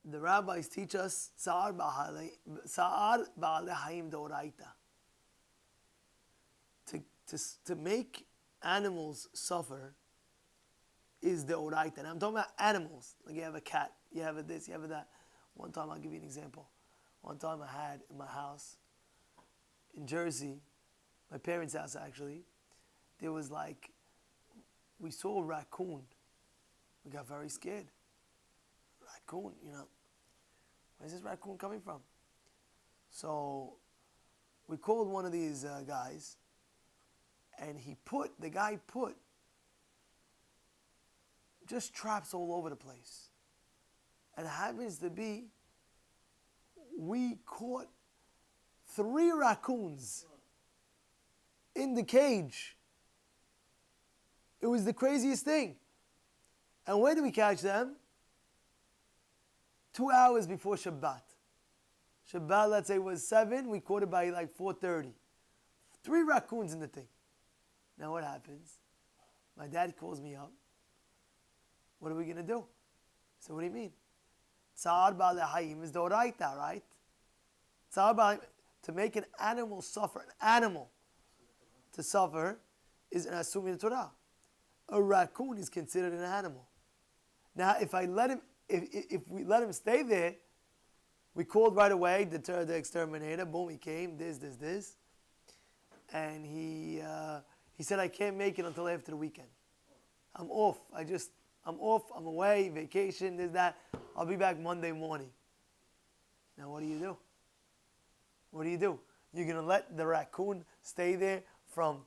the rabbis teach us Sa'ar Ba'alei Hayim Doraita. To make animals suffer is the oraita. And I'm talking about animals. Like you have a cat, you have a this, you have a that. One time, I'll give you an example. One time I had in my house in Jersey, my parents' house actually, there was like, we saw a raccoon. We got very scared. Raccoon, where's this raccoon coming from? So we called one of these guys, and the guy put just traps all over the place. And it happens to be, we caught 3 raccoons in the cage. It was the craziest thing. And where did we catch them? 2 hours before Shabbat. Shabbat, let's say, was 7. We caught it by like 4:30. 3 raccoons in the thing. Now what happens? My dad calls me up. What are we going to do? So what do you mean? Tza'ar ba'alei hayim is the oraita, right? Tza'ar ba'alei, to make an animal suffer, an animal to suffer, is an asum in the Torah. A raccoon is considered an animal. Now, if we let him stay there, we called right away the exterminator. Boom, he came. This, and he said, I can't make it until after the weekend. I'm off. I'm off. I'm away. Vacation. This, that. I'll be back Monday morning. Now, what do you do? What do you do? You're gonna let the raccoon stay there from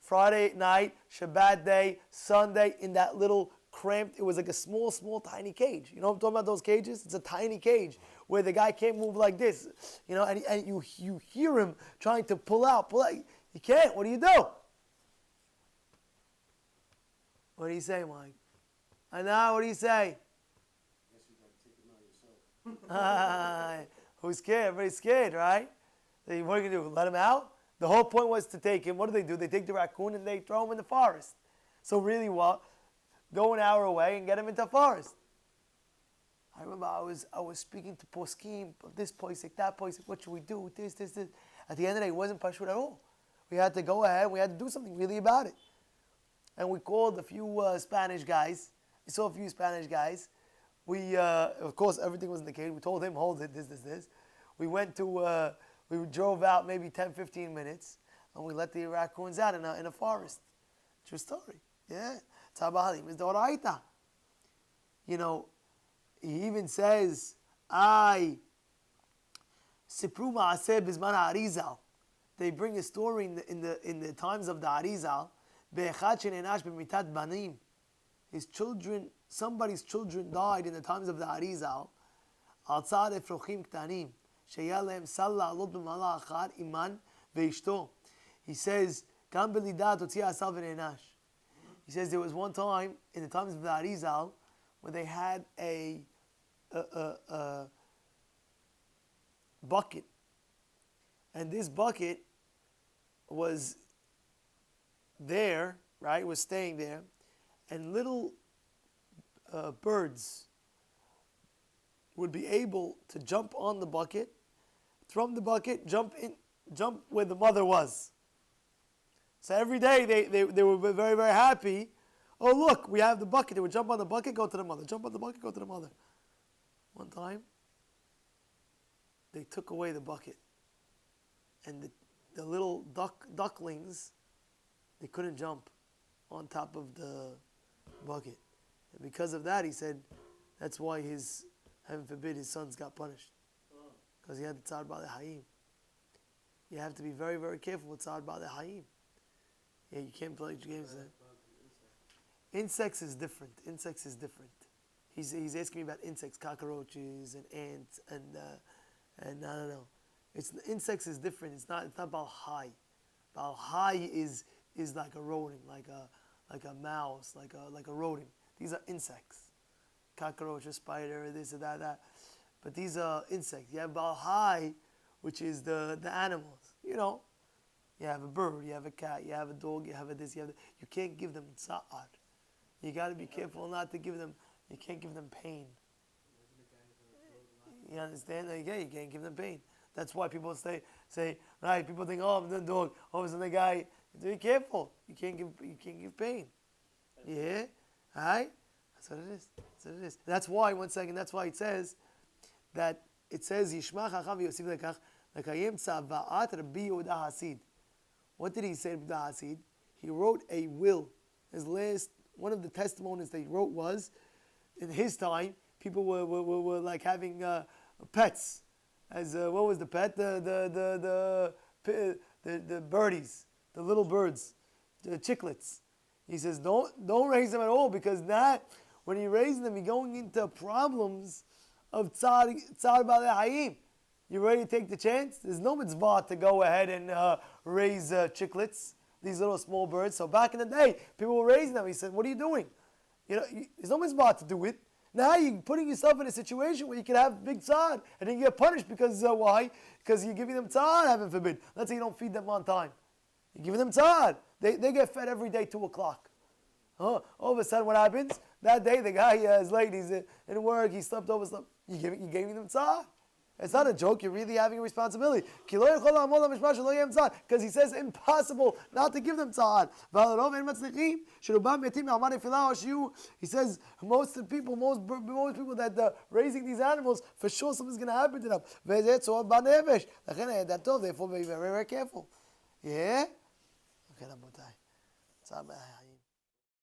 Friday night, Shabbat day, Sunday, in that little cramped, it was like a small, tiny cage. You know what I'm talking about, those cages? It's a tiny cage where the guy can't move like this. And you hear him trying to pull out. You can't. What do you do? What do you say, Mike? I know, what do you say? I guess you got to take him out yourself. Who's scared? Everybody's scared, right? What are you going to do? Let him out? The whole point was to take him. What do? They take the raccoon and they throw him in the forest. So really what? Go an hour away and get him into the forest. I remember I was speaking to Poskim, this posik, that posik, what should we do? This. At the end of the day, it wasn't pashut at all. We had to go ahead, we had to do something really about it. And we called a few Spanish guys. We saw a few Spanish guys. We, of course, everything was in the cage. We told him, hold it, this. We went to, we drove out maybe 10, 15 minutes, and we let the raccoons out in a forest. True story. Yeah. Tabahalim is the oraita. He even says, Sipru ma'aseh bizman ha'arizal. They bring a story in the times of the Arizal. Be'echad shenenash b'mitat banim. His children, somebody's children died in the times of the Arizal. Al tzad efrochim ktanim. Sheya lehem salla alot b'mala achar iman ve'ishto. He says, Gam belidat otzi asal v'nenash. He says there was one time in the times of the Arizal where they had a bucket, and this bucket was there, right? Was staying there, and little birds would be able to jump on the bucket, from the bucket, jump where the mother was. So every day they were very, very happy. Oh, look, we have the bucket. They would jump on the bucket, go to the mother. Jump on the bucket, go to the mother. One time, they took away the bucket. And the little ducklings, they couldn't jump on top of the bucket. And because of that, he said, that's why heaven forbid, his sons got punished. Because he had the tzad ba'alei hayim. You have to be very, very careful with tzad ba'alei hayim. Yeah, you can't play games there. Insects is different. He's asking me about insects, cockroaches and ants and I don't know. Insects is different. It's not Baal Hai. Baal Hai is like a rodent, like a mouse, like a rodent. These are insects. Cockroach, a spider, this or that. But these are insects. You have Baal Hai, which is the animals. You have a bird, you have a cat, you have a dog, you have a this, you can't give them tza'ar. You got to be careful not to give them, you can't give them pain. Imagine the guy You understand? Okay, you can't give them pain. That's why people say, right? People think, oh, I'm the dog. Oh, it's the guy. Be careful. You can't give pain. Yeah, all right. That's what it is. That's what it is. That's why. One second. That's why it says that Yishma Chacham Yosef Lekach Lekayim Tzavaat Rabbi Yehuda Hasid. What did he say, Rabbi Hasid? He wrote a will. His last one of the testimonies that he wrote was, in his time, people were like having pets. As what was the pet? The birdies, the little birds, the chicklets. He says don't raise them at all, because that when you raise them, you're going into problems of tzar b'alei hayim. You ready to take the chance? There's no mitzvah to go ahead and raise chicklets, these little small birds. So back in the day, people were raising them. He said, "What are you doing? There's no mitzvah to do it. Now you're putting yourself in a situation where you can have big tzad and then you get punished because why? Because you're giving them tzad, heaven forbid. Let's say you don't feed them on time. You're giving them tzad. They get fed every day 2 o'clock. All of a sudden, what happens? That day, the guy is late. He's in work. He slept over. You're giving them tzad. It's not a joke. You're really having a responsibility. Because he says impossible not to give them tzad. He says most people that raising these animals, for sure something's going to happen to them. Therefore, be very, very careful. Yeah? Okay, Rabotai.